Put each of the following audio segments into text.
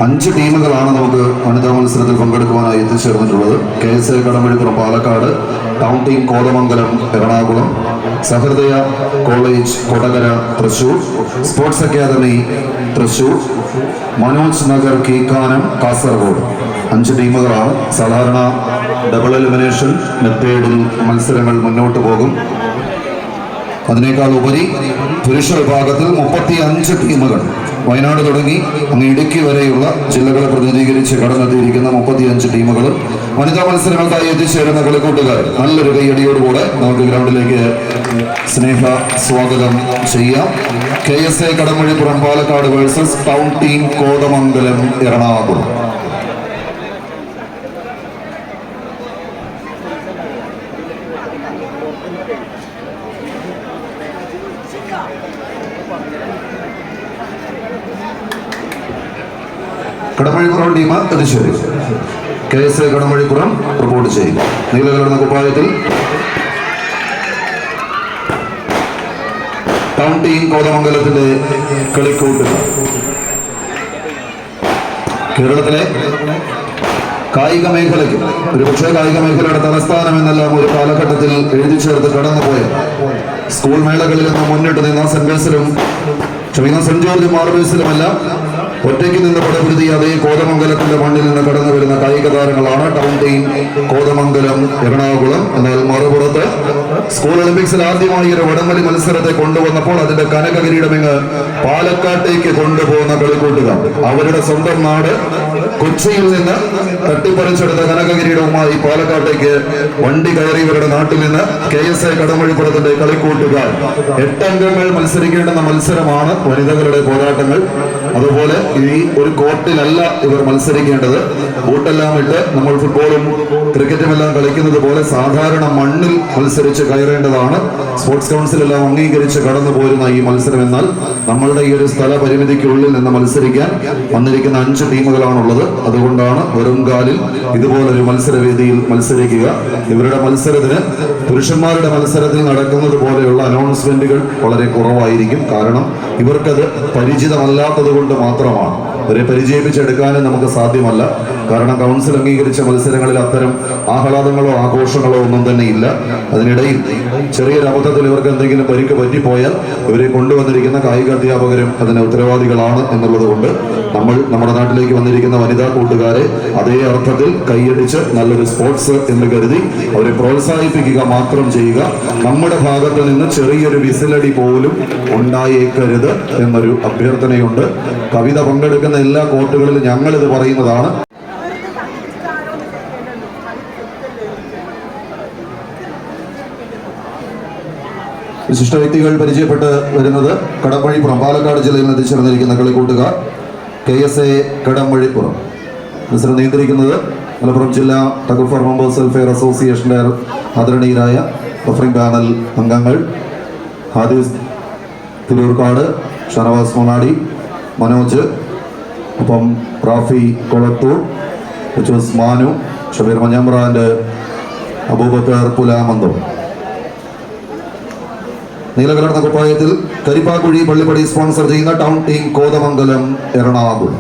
5 ടീമുകളാണ് നമുക്ക് വനിതാ മത്സരത്തിൽ പങ്കെടുക്കുവാനായി എത്തിച്ചേർന്നിട്ടുള്ളത്. KSA Kadambazhipuram Palakkad, town team Kothamangalam Ernakulam, Sahrudaya college Kodakara Thrissur, sports academy Thrissur, Manoj Nagar Keekanam Kasaragod. 5 ടീമുകളാണ്. സാധാരണ ഡബിൾ എലിമിനേഷൻ മെത്തേഡിൽ മത്സരങ്ങൾ മുന്നോട്ട് പോകും. അതിനേക്കാൾ ഉപരി പുരുഷ വിഭാഗത്തിൽ 35 ടീമുകൾ വയനാട് തുടങ്ങി അങ്ങ് ഇടുക്കി വരെയുള്ള ജില്ലകളെ പ്രതിനിധീകരിച്ച് കടന്നെത്തിയിരിക്കുന്ന 35 ടീമുകളും വനിതാ മത്സരങ്ങൾക്കായി എത്തിച്ചേരുന്ന കളിക്കൂട്ടുകാർ നല്ലൊരു കൈയടിയോടുകൂടെ നമുക്ക് ഗ്രൗണ്ടിലേക്ക് സ്നേഹ സ്വാഗതം ചെയ്യാം. KSA Kadambazhipuram Palakkad versus town team Kothamangalam Ernakulam. Kadambazhipuram team Thrissur. KSA Kadambazhipuram report ചെയ്യും. നീലകലർന്ന കുപ്പായത്തിൽ ടൗൺ ടീം കോതമംഗലത്തിന്റെ കളിക്കൂട്ടുകൾ. കേരളത്തിലെ കായിക മേഖലയ്ക്ക് ഒരുപക്ഷെ കായിക മേഖലയുടെ തലസ്ഥാനം എന്നെല്ലാം ഒരു കാലഘട്ടത്തിൽ എഴുതി ചേർത്ത് കടന്നുപോയ സ്കൂൾ മേളകളിൽ നിന്ന് മുന്നിട്ട് നിന്ന സെന്റ് ജോർജ് മാർബേഴ്സിലുമെല്ലാം ഒറ്റയ്ക്ക് നിന്ന് പടപുരുതി അതേ കോതമംഗലത്തിന്റെ മണ്ണിൽ നിന്ന് കടന്നു വരുന്ന കായിക താരങ്ങളാണ് ടൗൺ ടീം കോതമംഗലം എറണാകുളം. എന്നാൽ മറുപുറത്ത് സ്കൂൾ ഒളിമ്പിക്സിൽ ആദ്യമായി ഒരു വടംവലി മത്സരത്തെ കൊണ്ടുവന്നപ്പോൾ അതിന്റെ കനക കിരീടമിങ്ങ് പാലക്കാട്ടേക്ക് കൊണ്ടുപോകുന്ന കളിക്കൂട്ടുകാർ അവരുടെ സ്വന്തം നാട് കൊച്ചിയിൽ നിന്ന് തട്ടിപ്പറിച്ചെടുത്ത കനക കിരീടവുമായി പാലക്കാട്ടേക്ക് വണ്ടി കയറിയവരുടെ നാട്ടിൽ നിന്ന് KSA കടമ്പഴിപ്പുറത്തിന്റെ കളിക്കൂട്ടുകാർ 8 അംഗങ്ങൾ മത്സരിക്കേണ്ടുന്ന മത്സരമാണ് വനിതകളുടെ പോരാട്ടങ്ങൾ. അതുപോലെ ഈ ഒരു കോർട്ടിലല്ല ഇവർ മത്സരിക്കേണ്ടത്. ബൂട്ടെല്ലാം ഇട്ട് നമ്മൾ ഫുട്ബോളും ക്രിക്കറ്റും എല്ലാം കളിക്കുന്നത് പോലെ സാധാരണ മണ്ണിൽ മത്സരിച്ച് കയറേണ്ടതാണ്. സ്പോർട്സ് കൗൺസിൽ എല്ലാം അംഗീകരിച്ച് കടന്നു പോരുന്ന ഈ മത്സരം. എന്നാൽ നമ്മളുടെ ഈ ഒരു സ്ഥല പരിമിതിക്കുള്ളിൽ നിന്ന് മത്സരിക്കാൻ വന്നിരിക്കുന്ന 5 ടീമുകളാണുള്ളത്. അതുകൊണ്ടാണ് വെറും കാലിൽ ഇതുപോലൊരു മത്സരവേദിയിൽ മത്സരിക്കുക. ഇവരുടെ മത്സരത്തിന് പുരുഷന്മാരുടെ മത്സരത്തിൽ നടക്കുന്നത് പോലെയുള്ള അനൗൺസ്മെന്റുകൾ വളരെ കുറവായിരിക്കും. കാരണം ഇവർക്കത് പരിചിതമല്ലാത്തത് കൊണ്ട് മാത്രമാണ്. അവരെ പരിചയിപ്പിച്ചെടുക്കാനും നമുക്ക് സാധ്യമല്ല. കാരണം കൗൺസിൽ അംഗീകരിച്ച മത്സരങ്ങളിൽ അത്തരം ആഹ്ലാദങ്ങളോ ആഘോഷങ്ങളോ ഒന്നും തന്നെ ഇല്ല. അതിനിടയിൽ ചെറിയൊരു അബദ്ധത്തിൽ ഇവർക്ക് എന്തെങ്കിലും പരിക്ക് പറ്റിപ്പോയാൽ ഇവരെ കൊണ്ടുവന്നിരിക്കുന്ന കായിക അധ്യാപകരും അതിന് ഉത്തരവാദികളാണ് എന്നുള്ളത് കൊണ്ട് നമ്മൾ നമ്മുടെ നാട്ടിലേക്ക് വന്നിരിക്കുന്ന വനിതാ കൂട്ടുകാരെ അതേ അർത്ഥത്തിൽ കൈയടിച്ച് നല്ലൊരു സ്പോർട്സ് എന്ന് കരുതി അവരെ പ്രോത്സാഹിപ്പിക്കുക മാത്രം ചെയ്യുക. നമ്മുടെ ഭാഗത്ത് നിന്ന് ചെറിയൊരു വിസിലടി പോലും ഉണ്ടായേക്കരുത് എന്നൊരു അഭ്യർത്ഥനയുണ്ട്. കവിത പങ്കെടുക്കുന്ന എല്ലാ കോർട്ടുകളിലും ഞങ്ങളിത് പറയുന്നതാണ്. വിശിഷ്ട വ്യക്തികൾ പരിചയപ്പെട്ട് വരുന്നത് കടമ്പഴിപ്പുറം പാലക്കാട് ജില്ലയിൽ നിന്ന് എത്തിച്ചേർന്നിരിക്കുന്ന കളിക്കൂട്ടുകാർ KSA കടമ്പഴിപ്പുറം. മത്സരം നിയന്ത്രിക്കുന്നത് മലപ്പുറം ജില്ലാ tug of war members welfare അസോസിയേഷന്റെ ആദരണീയരായ റഫറിംഗ് പാനൽ അംഗങ്ങൾ ഹാദിസ് തിരൂർക്കാട്, ഷനവാസ് മോനാടി, മനോജ്, ഒപ്പം റാഫി കൊളത്തൂർ, മാനു, ഷബീർ മഞ്ഞമ്പ്രാൻ്റെ, അബൂബക്കർ പുലാമന്തം. നീലകലർന്ന കുപ്പായത്തിൽ കരിപ്പാക്കുഴി പള്ളിപ്പടി സ്പോൺസർ ചെയ്യുന്ന town team Kothamangalam Ernakulam.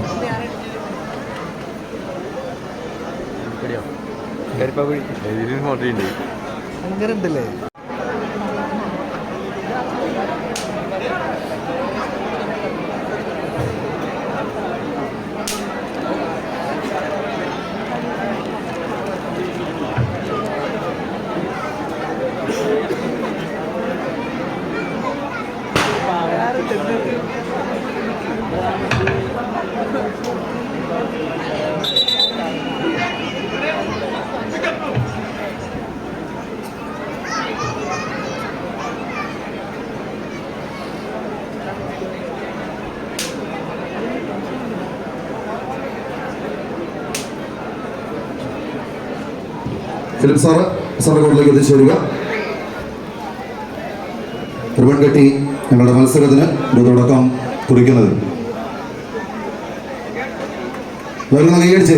Philip sir കോർട്ടിലേക്ക് എത്തിച്ചേരുക. റിബൺ കെട്ടി ഞങ്ങളുടെ മത്സരത്തിന് ഒരു തുടക്കം കുറിക്കുന്നത്. വരുന്ന കൈയടിച്ച്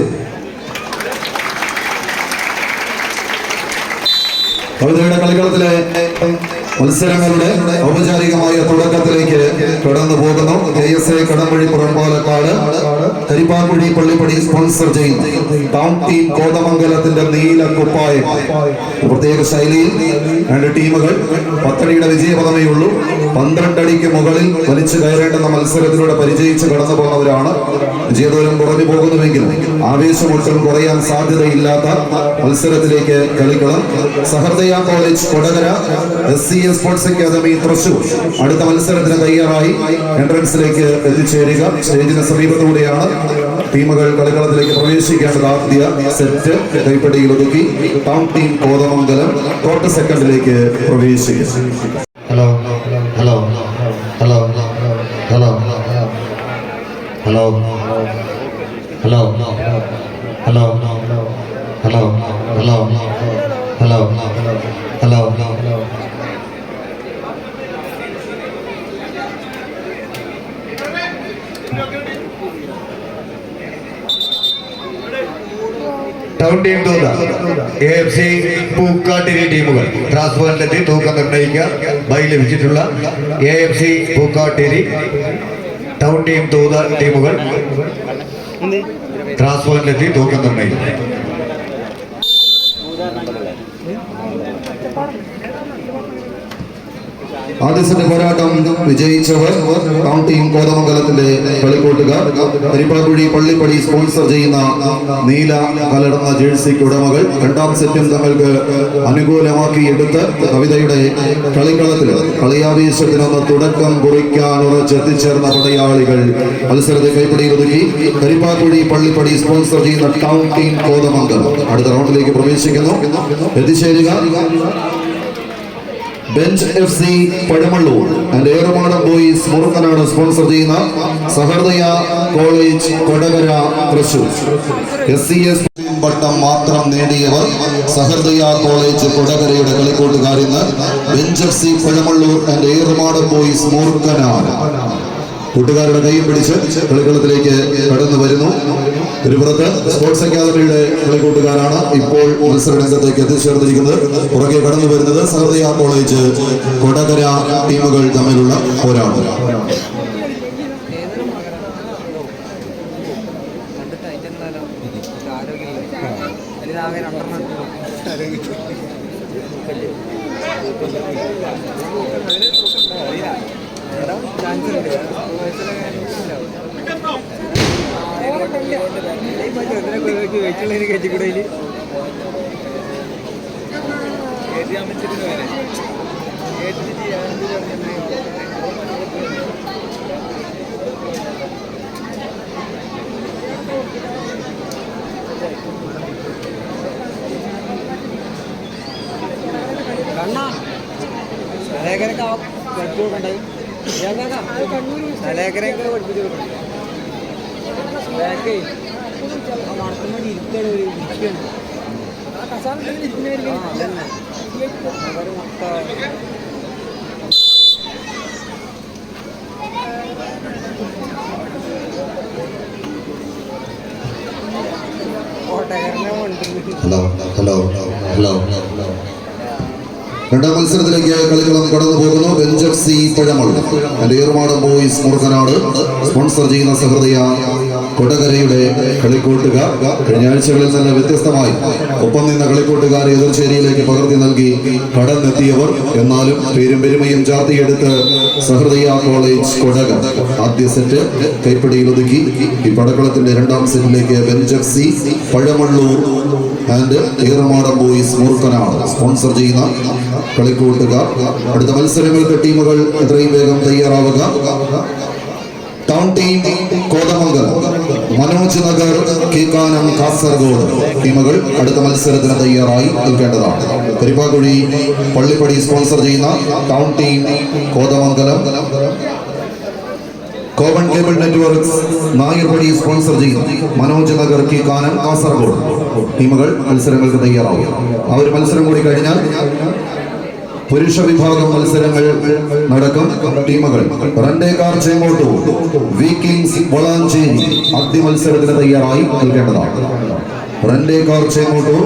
കവിതയുടെ കളിക്കളത്തിലെ മത്സരങ്ങളുടെ ഔപചാരികമായ തുടക്കത്തിലേക്ക് കടന്നു പോകുന്നു. KSA കടമ്പഴി പുറംപാലക്കാട് കരിപ്പാക്കുഴി പള്ളിപ്പടി സ്പോൺസർ ചെയ്യുന്നു ടൗൺ ടീം കോതമംഗലത്തിന്റെ നീല കുപ്പായം. പ്രത്യേക ശൈലിയിൽ രണ്ട് ടീമുകൾ 10 അടിയുടെ വിജയപദമേ ഉള്ളൂ. 12 അടിക്ക് മുകളിൽ വലിച്ചു കയറേണ്ടുന്ന മത്സരത്തിലൂടെ പരിചയിച്ച് കടന്നു പോകുന്നവരാണ്. വിജയദൂരം കുറഞ്ഞു പോകുന്നുവെങ്കിലും ആവേശമൊട്ടും കുറയാൻ സാധ്യതയില്ലാത്ത മത്സരത്തിലേക്ക് കളിക്കണം. Sahrudaya college Kodakara SCS sports academy Thrissur അടുത്ത മത്സരത്തിന് തയ്യാറായി എൻട്രൻസിലേക്ക് എത്തിച്ചേരുക. സ്റ്റേജിന് സമീപത്തൂടെയാണ് ടീമുകൾ കളിക്കളത്തിലേക്ക് പ്രവേശിക്കേണ്ടത്. ആദ്യ സെറ്റ് കൈപ്പടിയിൽ ഒതുക്കി ടൗൺ ടീം കോതമംഗലം ക്വാർട്ടർ സെക്കൻഡിലേക്ക് പ്രവേശിക്കും. Hello hello hello hello hello hello hello hello hello hello hello town team Thootha AFC Pookkattiri ടീമുകൾ ട്രാൻസ്ഫറിലെത്തി തൂക്കം നിർണ്ണയിക്കുക. ബൈ ലഭിച്ചിട്ടുള്ള AFC Pookkattiri town team Thootha ടീമുകൾ ട്രാൻസ്ഫറിലെത്തി തൂക്കം നിർണ്ണയിക്കുക. ആദ്യ സെറ്റ് പോരാട്ടം വിജയിച്ചവർ ടൗൺ ടീം കോതമംഗലത്തിന്റെ കളിക്കൂട്ടുകാർ. കരിപ്പാക്കുഴി പള്ളിപ്പടി സ്പോൺസർ ചെയ്യുന്ന നീല കലർന്ന ജേഴ്സിക്ക് ഉടമകൾ. രണ്ടാം സെറ്റും തങ്ങൾക്ക് അനുകൂലമാക്കി എടുത്ത് കവിതയുടെ കളിക്കളത്തിൽ കളിയാവേശത്തിനൊന്ന് തുടക്കം കുറിക്കാൻ ഉറച്ചെത്തിച്ചേർന്ന പടയാളികൾ മത്സരത്തെ കൈപ്പിടിയിൽ ഒതുക്കി. കരിപ്പാക്കുഴി പള്ളിപ്പടി സ്പോൺസർ ചെയ്യുന്ന ടൗൺ ടീം കോതമംഗലം അടുത്ത റൗണ്ടിലേക്ക് പ്രവേശിക്കുന്നു. എത്തിച്ചേരുക bench FC Pazhamallur and Eramadam boys Murukkanad sponsor ചെയ്യുന്ന സഹൃദയ കോളേജ് കൊടകര തൃശൂർ. SCS പട്ടം മാത്രം നേടിയവർ സഹൃദയ കോളേജ് കൊടകരയുടെ കളിക്കൂട്ടുകാരിന്ന് bench FC Pazhamallur and Eramadam boys Murukkanad. കൂട്ടുകാരുടെ കൈയും പിടിച്ച് കളിക്കളത്തിലേക്ക് കടന്നു വരുന്നു. ഒരു പുറത്ത് സ്പോർട്സ് അക്കാദമിയുടെ കളിക്കൂട്ടുകാരാണ് ഇപ്പോൾ മത്സര രംഗത്തേക്ക് എത്തിച്ചേർന്നിരിക്കുന്നത്. പുറകെ കടന്നു വരുന്നത് സഹൃദയ കോളേജ് കൊടകര ടീമുകൾ തമ്മിലുള്ള പോരാട്ടം. ഹലോ ഹലോ ഹലോ രണ്ടാം മത്സരത്തിലേക്ക് കളിക്കളം കടന്നു പോകുന്നു. Bench FC Pazhamallur and Eramadam boys Murukkanad sponsor ചെയ്യുന്ന സഹൃദയ കൊടകരയുടെ കളിക്കൂട്ടുകാർ. കഴിഞ്ഞ ആഴ്ചകളിൽ നിന്ന് വ്യത്യസ്തമായി ഒപ്പം നിന്ന കളിക്കൂട്ടുകാരെ എതിർചേരിയിലേക്ക് പകർത്തി നൽകി കടന്നെത്തിയവർ. എന്നാലും പേരും പെരുമയും ചാർത്തിയെടുത്ത് സഹൃദയ കോളേജ് കൊടകര ആദ്യ സെറ്റ് കൈപ്പിടിയിൽ ഒതുക്കി. ഈ പടക്കളത്തിന്റെ രണ്ടാം സെറ്റിലേക്ക് bench FC Pazhamallur and Eramadam boys Murukkanad sponsor ചെയ്യുന്ന കളിക്കൂട്ടുകാർ. അടുത്ത മത്സരങ്ങൾക്ക് ടീമുകൾ എത്രയും വേഗം തയ്യാറാവുക. ടൗൺ ടീം കോതമംഗലം മനോജ് നഗർ കീക്കാനം കാസർഗോഡ് ടീമുകൾ അടുത്ത മത്സരത്തിന് തയ്യാറായി നിൽക്കേണ്ടതാണ്. കരിപ്പാക്കുഴി പള്ളിപ്പടി സ്പോൺസർ ചെയ്യുന്ന town team Kothamangalam, common cable networks Nayarpadi sponsor ചെയ്യുന്ന മനോജ് നഗർ കീക്കാനം കാസർഗോഡ് ടീമുകൾ മത്സരങ്ങൾക്ക് തയ്യാറാവും. ആ ഒരു മത്സരം കൂടി കഴിഞ്ഞാൽ പുരുഷ വിഭാഗം മത്സരങ്ങൾ നടക്കും. ടീമുകൾ റണ്ടേക്കാർ ചേങ്ങോട്ടൂർ, വിക്കിങ്സ് വളാഞ്ചേരി ആദ്യ മത്സരത്തിന് തയ്യാറായി നിൽക്കേണ്ടതാണ്. റണ്ടേക്കാർ ചേങ്ങോട്ടൂർ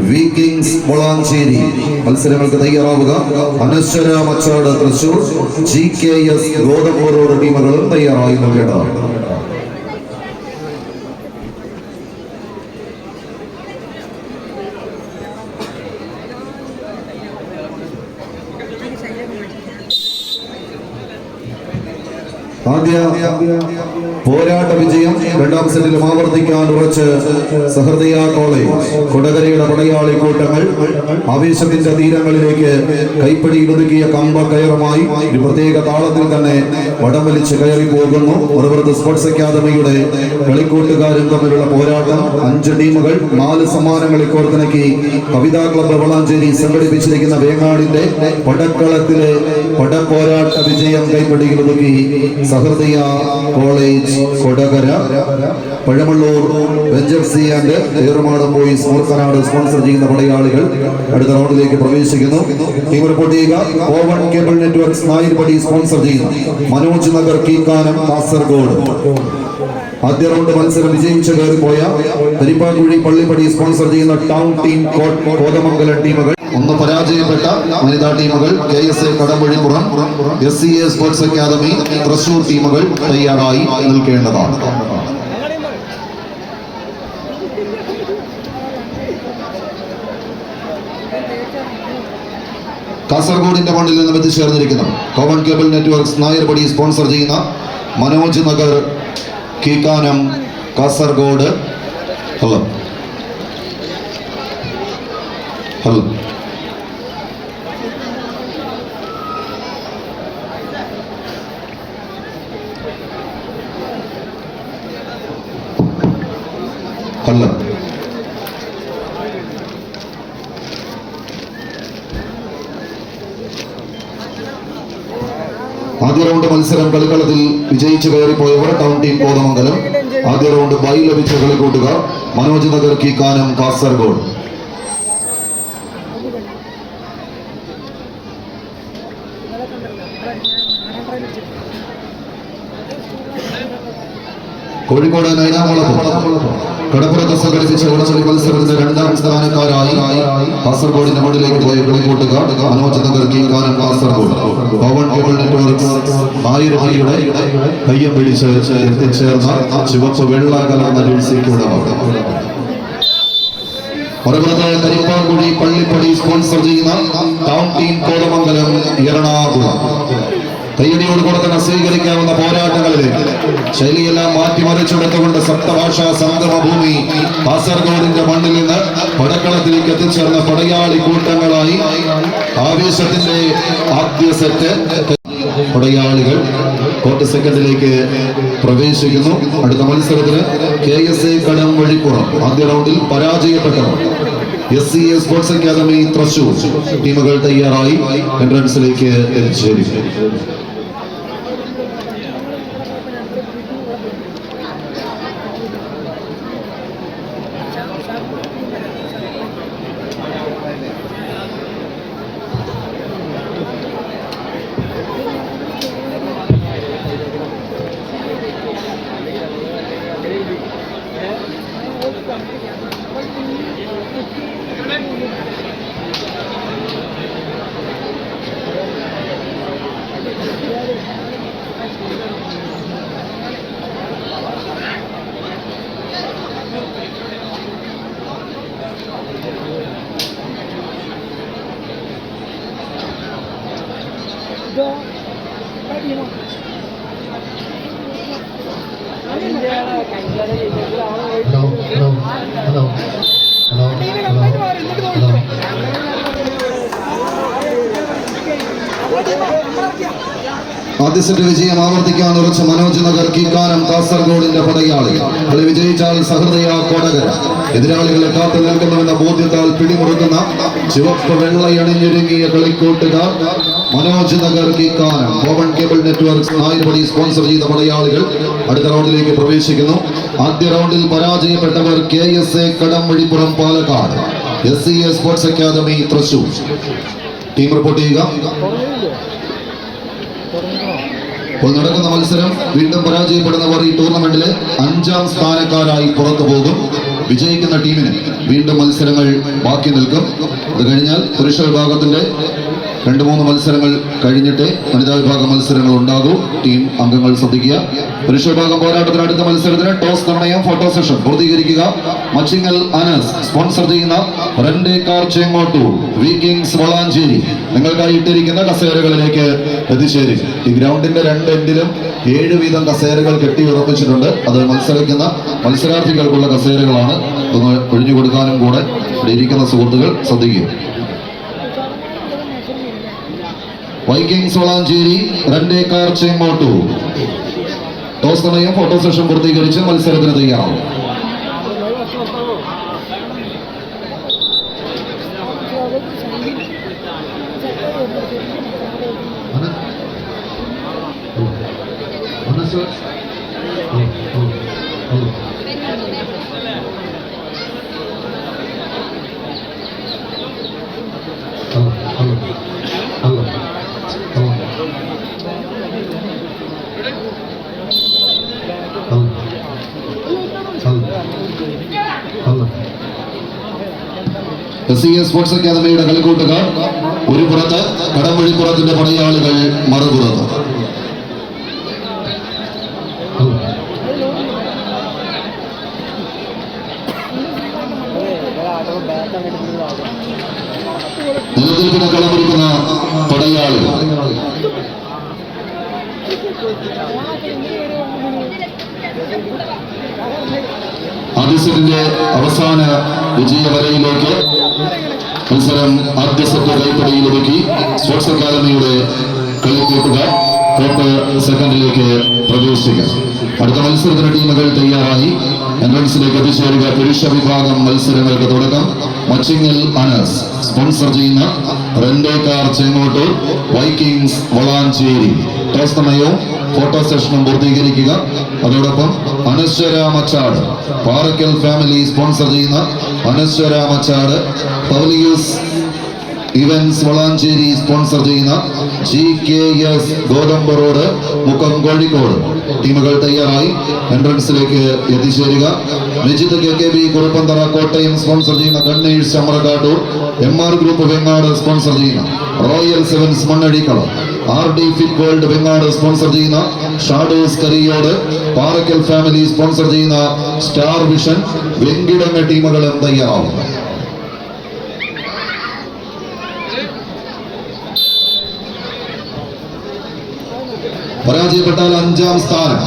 വികിങ്സ് വളാഞ്ചേരി മത്സരങ്ങൾക്ക് തയ്യാറാവുക. അനശ്വര മച്ചാട് തൃശൂർ, GKS ഗോതമ്പ് റോഡ് ടീമുകളും തയ്യാറായി നൽകേണ്ടതാണ്. ആദ്യ പോരാട്ട വിജയം രണ്ടാം സെറ്റിലും ആവർത്തിക്കാൻ ഉറച്ച് സഹൃദയ കോളേജ്. കൊടകരയുടെ പടയാളി കൂട്ടങ്ങൾ ആവേശത്തിന്റെ തീരങ്ങളിലേക്ക് കൈപ്പിടിയിലൊതുക്കിയ കമ്പ കയറുമായി ഒരു പ്രത്യേക താളത്തിൽ തന്നെ വടം വലിച്ച് കയറി പോകുന്നു. മറുപുറത്ത് സ്പോർട്സ് അക്കാദമിയുടെ കളിക്കൂട്ടുകാരും തമ്മിലുള്ള പോരാട്ടം. 5 ടീമുകൾ 4 സമ്മാനങ്ങളെ കോർത്തിണക്കി കവിതാ ക്ലബ്ബ് വളാഞ്ചേരി സംഘടിപ്പിച്ചിരിക്കുന്ന വേങ്ങാടിന്റെ പടക്കളത്തിലെ പടപ്പോരാട്ട വിജയം കൈപ്പിടിയിലൊതുക്കി സഹൃദയ കോളേജ് കൊടകര. പഴമള്ളൂർ വെഞ്ചർസി and Erumadam boys Moorkkanad sponsor ചെയ്യുന്ന പടയാളികൾ അടുത്ത റൗണ്ടിലേക്ക് പ്രവേശിക്കുന്നു. ടീം റിപ്പോർട്ട് ചെയ്യുക. ഓവൺ കേബിൾ നെറ്റ്വർക്ക്സ് നായർപടി സ്പോൺസർ ചെയ്യുന്ന മനോജ് നഗർ കീക്കാനം കാസർഗോഡ്. ആദ്യ റൗണ്ട് മത്സരം വിജയിച്ച് കയറിപ്പോയ കരിപ്പാക്കുഴി പള്ളിപ്പടി സ്പോൺസർ ചെയ്യുന്ന ടൗൺ ടീം കോതമംഗലം ടീമുകൾ. ഒന്ന് പരാജയപ്പെട്ട വനിതാ ടീമുകൾ KSA Kadambazhipuram, SCA sports academy Thrissur ടീമുകൾ തയ്യാറായി നിൽക്കേണ്ടതാണ്. കാസർഗോഡിന്റെ മണ്ണിൽ നിന്നും എത്തിച്ചേർന്നിരിക്കുന്നു common cable networks Nayarpadi sponsor ചെയ്യുന്ന Manoj Nagar Keekanam Kasaragod. Hello hello hello ആദ്യ റൗണ്ട് മത്സരം കളിക്കളത്തിൽ വിജയിച്ചു കയറിപ്പോയവർ ടൗൺ ടീം കോതമംഗലം. ആദ്യ റൗണ്ട് ബൈ ലഭിച്ച കളിക്കൂട്ടുകാർ മനോജ് നഗർ കീക്കാനം കാസർഗോഡ്. കോഴിക്കോട് കടപ്പുറത്ത് സംഘടിപ്പിച്ച ഉടമണി മത്സരത്തിന്റെ 2ാം സ്ഥാനക്കാരായി കാസർഗോഡിന്റെ മണ്ണിലേക്ക് പോയ കളിക്കൂട്ടുകാർ മനോജ് നഗർ കീക്കാനം കാസർഗോഡ്. പവൻ കേബിൾ നെറ്റ്വർക്ക്സ് ആയിരത്തിയുടെ കയ്യം പിടിച്ച് എത്തിച്ചേർന്ന ചുവപ്പ് വെള്ള കലർന്ന ജേഴ്സിക്കുടമാണ്. മറുപുറത്ത് കരിപ്പാക്കുഴി പള്ളിപ്പടി സ്പോൺസർ ചെയ്യുന്ന ടൗൺ ടീം കോതമംഗലം എറണാകുളം. കയ്യടിയോട് കൂടെ തന്നെ സ്വീകരിക്കാവുന്ന പോരാട്ടങ്ങളിലേക്ക് ശൈലിയെല്ലാം മാറ്റിമറിച്ചെടുത്തുകൊണ്ട് സപ്തഭാഷാ സംഗമ ഭൂമി കാസർഗോഡിന്റെ മണ്ണിൽ നിന്ന് പടക്കളത്തിലേക്ക് എത്തിച്ചേർന്ന പടയാളി കൂട്ടങ്ങളായി ആവേശത്തിന്റെ ആദ്യ സെറ്റ് പടയാളികൾ കോർട്ട് സെക്കൻഡിലേക്ക് പ്രവേശിക്കുന്നു. അടുത്ത മത്സരത്തിന് KSA കടമ്പഴിപ്പുറം. ആദ്യ റൗണ്ടിൽ പരാജയപ്പെട്ടവർ SCA സ്പോർട്സ് അക്കാദമി തൃശൂർ ടീമുകൾ തയ്യാറായി എൻട്രൻസിലേക്ക് എത്തിച്ചേരും. ആദ്യ സെറ്റ് വിജയം ആവർത്തിക്കാൻ ഉറച്ച മനോജ് നഗർ കീക്കാനം കാസർഗോഡിന്റെ പടയാളി. കളി വിജയിച്ചാൽ സഹൃദയ കൊടകര. എതിരാളികളെ കാത്തു നിൽക്കുന്നുവെന്ന ബോധ്യത്താൽ പിടിമുറുക്കുന്ന ചുവപ്പ് വെള്ളയണിഞ്ഞൊരുങ്ങിയ കളിക്കൂട്ടുകാർ മനോജ് നഗർ കീക്കാനം. ഓവൺ കേബിൾ നെറ്റ്വർക്ക്സ് നായർപടി സ്പോൺസർ ചെയ്ത പടയാളികൾ അടുത്ത റൗണ്ടിലേക്ക് പ്രവേശിക്കുന്നു. ആദ്യ റൗണ്ടിൽ പരാജയപ്പെട്ടവർ KSA Kadambazhipuram Palakkad, SCA sports academy Thrissur. Team report ചെയ്യുക. ഇപ്പോൾ നടക്കുന്ന മത്സരം വീണ്ടും പരാജയപ്പെടുന്നവർ ഈ ടൂർണമെന്റിലെ 5ാം സ്ഥാനക്കാരായി പുറത്തു പോകും. വിജയിക്കുന്ന ടീമിന് വീണ്ടും മത്സരങ്ങൾ ബാക്കി നിൽക്കും. അത് കഴിഞ്ഞാൽ പുരുഷ വിഭാഗത്തിന്റെ 2-3 മത്സരങ്ങൾ കഴിഞ്ഞിട്ട് വനിതാ വിഭാഗ മത്സരങ്ങൾ ഉണ്ടാകും. ടീം അംഗങ്ങൾ ശ്രദ്ധിക്കുക. പുരുഷ വിഭാഗം പോരാട്ടത്തിന് അടുത്ത മത്സരത്തിന് ടോസ് നിർണയം ഫോട്ടോ സെഷൻ പൂർത്തീകരിക്കുക. മച്ചിങ്ങൽ അനസ് സ്പോൺസർ ചെയ്യുന്ന റെന്റെ കാർ ചെങ്ങോട്ടൂർ വീക്കിങ്സ് വളാഞ്ചേരി നിങ്ങൾക്കായി ഇട്ടിരിക്കുന്ന കസേരകളിലേക്ക് എത്തിച്ചേരും. ഈ ഗ്രൗണ്ടിന്റെ 2 എൻഡിലും 7 വീതം കസേരകൾ കെട്ടി ഉറപ്പിച്ചിട്ടുണ്ട്. അത് മത്സരിക്കുന്ന മത്സരാർത്ഥികൾക്കുള്ള കസേരകളാണ്. ഒന്ന് ഒഴിഞ്ഞു കൊടുക്കാനും കൂടെ ഇവിടെ ഇരിക്കുന്ന സുഹൃത്തുക്കൾ ശ്രദ്ധിക്കുക. Vikings Valanchery റെന്റെ car Chengottoor toss നിർണയം ഫോട്ടോ സെഷൻ പൂർത്തീകരിച്ച് മത്സരത്തിന് തയ്യാറാവും. SES സ്പോർട്സ് അക്കാദമിയുടെ കളിക്കൂട്ടുകാർ ഒരു പുറത്ത്, കടമ്പഴിപ്പുറത്തിന്റെ പടയാളികൾ മറുപുറത്ത്. നിലനിൽപ്പിനെ കളമൊരുക്കുന്ന പടയാളികൾ. ആദ്യ അവസാന വിജയവരയിലേക്ക് മത്സരം ആദ്യ സെറ്റ് കൈപ്പടിയിലൊതുക്കി സ്പോർട്സ് അക്കാദമിയുടെ കളിക്കൂട്ടുകാർ ക്വാർട്ടർ സെക്കൻഡിലേക്ക് പ്രവേശിക്കാം. അടുത്ത മത്സരത്തിന് ടീമുകൾ തയ്യാറായി. എൻട്രൻസിലേക്ക് എത്തിച്ചേരുക. പുരുഷ വിഭാഗം മത്സരങ്ങൾക്ക് തുടക്കം. മച്ചിങ്ങൽ അനസ് സ്പോൺസർ ചെയ്യുന്ന rent a car Chengottur Vikings Valanchery toss സമയവും ഫോട്ടോ സെഷനും പൂർത്തീകരിക്കുക. അതോടൊപ്പം അനശ്വര മച്ചാട് പാറക്കൽ ഫാമിലി സ്പോൺസർ ചെയ്യുന്ന അനശ്വര മച്ചാട് പൗലിയൂസ് ഇവന്റ്സ് വളാഞ്ചേരി സ്പോൺസർ ചെയ്യുന്ന GKS ഗോതമ്പ് റോഡ് മുക്കം കോഴിക്കോട് ടീമുകൾ തയ്യാറായി. എൻട്രൻസിലേക്ക് എത്തിച്ചേരുക. രജിത് KKB കുറുപ്പന്തറ കോട്ടയം സ്പോൺസർ ചെയ്യുന്ന gunners Chamrakkattoor MR group Vengad sponsor ചെയ്യുന്ന royal sevens Mannadikkalam RD fit world Vengad sponsor ചെയ്യുന്ന shadows Kariyode Parakkal family sponsor ചെയ്യുന്ന സ്റ്റാർ വിഷൻ വെങ്കിടങ്ങ ടീമുകളും തയ്യാറാവും. പരാജയപ്പെട്ടാൽ 5ാം സ്ഥാനം.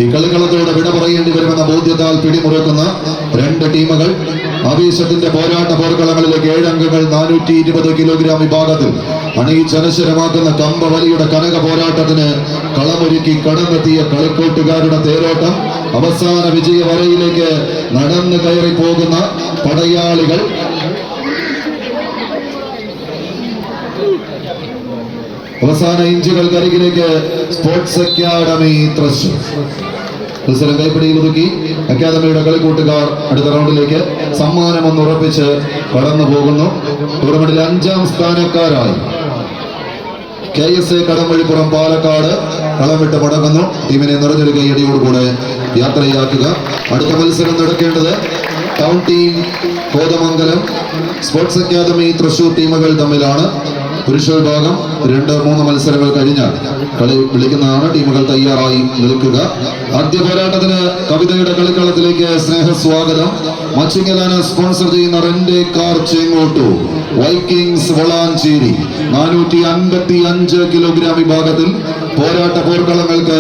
ഈ കളിക്കളത്തോട് വിട പറയേണ്ടി വരുമെന്ന ബോധ്യത്താൽ പിടിമുറുക്കുന്ന 2 ടീമുകൾ. ആവേശത്തിന്റെ പോരാട്ട പോർക്കളങ്ങളിലേക്ക് 7 അംഗങ്ങൾ 420 കിലോഗ്രാം വിഭാഗത്തിൽ അണിയിച്ചനശ്വരമാക്കുന്ന കമ്പവലിയുടെ കനക പോരാട്ടത്തിന് കളമൊരുക്കി കടന്നെത്തിയ കളിക്കൂട്ടുകാരുടെ തേരോട്ടം അവസാന വിജയവരയിലേക്ക് നടന്നു കയറി പോകുന്ന പടയാളികൾ. അവസാന ഇഞ്ചുകൾക്കരികിലേക്ക് സ്പോർട്സ് അക്കാദമി തൃശൂർ മത്സരം കൈപ്പിടിയിൽ ഒതുക്കി. അക്കാദമിയുടെ കളിക്കൂട്ടുകാർ അടുത്ത റൗണ്ടിലേക്ക് സമ്മാനമൊന്ന് ഉറപ്പിച്ച് കടന്നു പോകുന്നു. ടൂർണമെന്റിൽ 5ാം സ്ഥാനക്കാരായി KSA കടമ്പഴിപ്പുറം പാലക്കാട് കളം വിട്ട് മടങ്ങുന്നു. ടീമിനെ നിറഞ്ഞൊരു കൈയടിയോടുകൂടെ യാത്രയാക്കുക. അടുത്ത മത്സരം നടക്കേണ്ടത് town team Kothamangalam sports academy Thrissur ടീമുകൾ തമ്മിലാണ്. പുരുഷ വിഭാഗം 2-3 മത്സരങ്ങൾ കഴിഞ്ഞാൽ കളി വിളിക്കുന്നതാണ്. ടീമുകൾ തയ്യാറായി നിൽക്കുക. ആദ്യ പോരാട്ടത്തിന് കവിതയുടെ കളിക്കളത്തിലേക്ക് സ്നേഹസ്വാഗതം. മച്ചിങ്ങലാണ് സ്പോൺസർ ചെയ്യുന്ന rent a car Chengottur Vikings Valanchery 455 kilogram വിഭാഗത്തിൽ പോരാട്ട പോർക്കളങ്ങൾക്ക്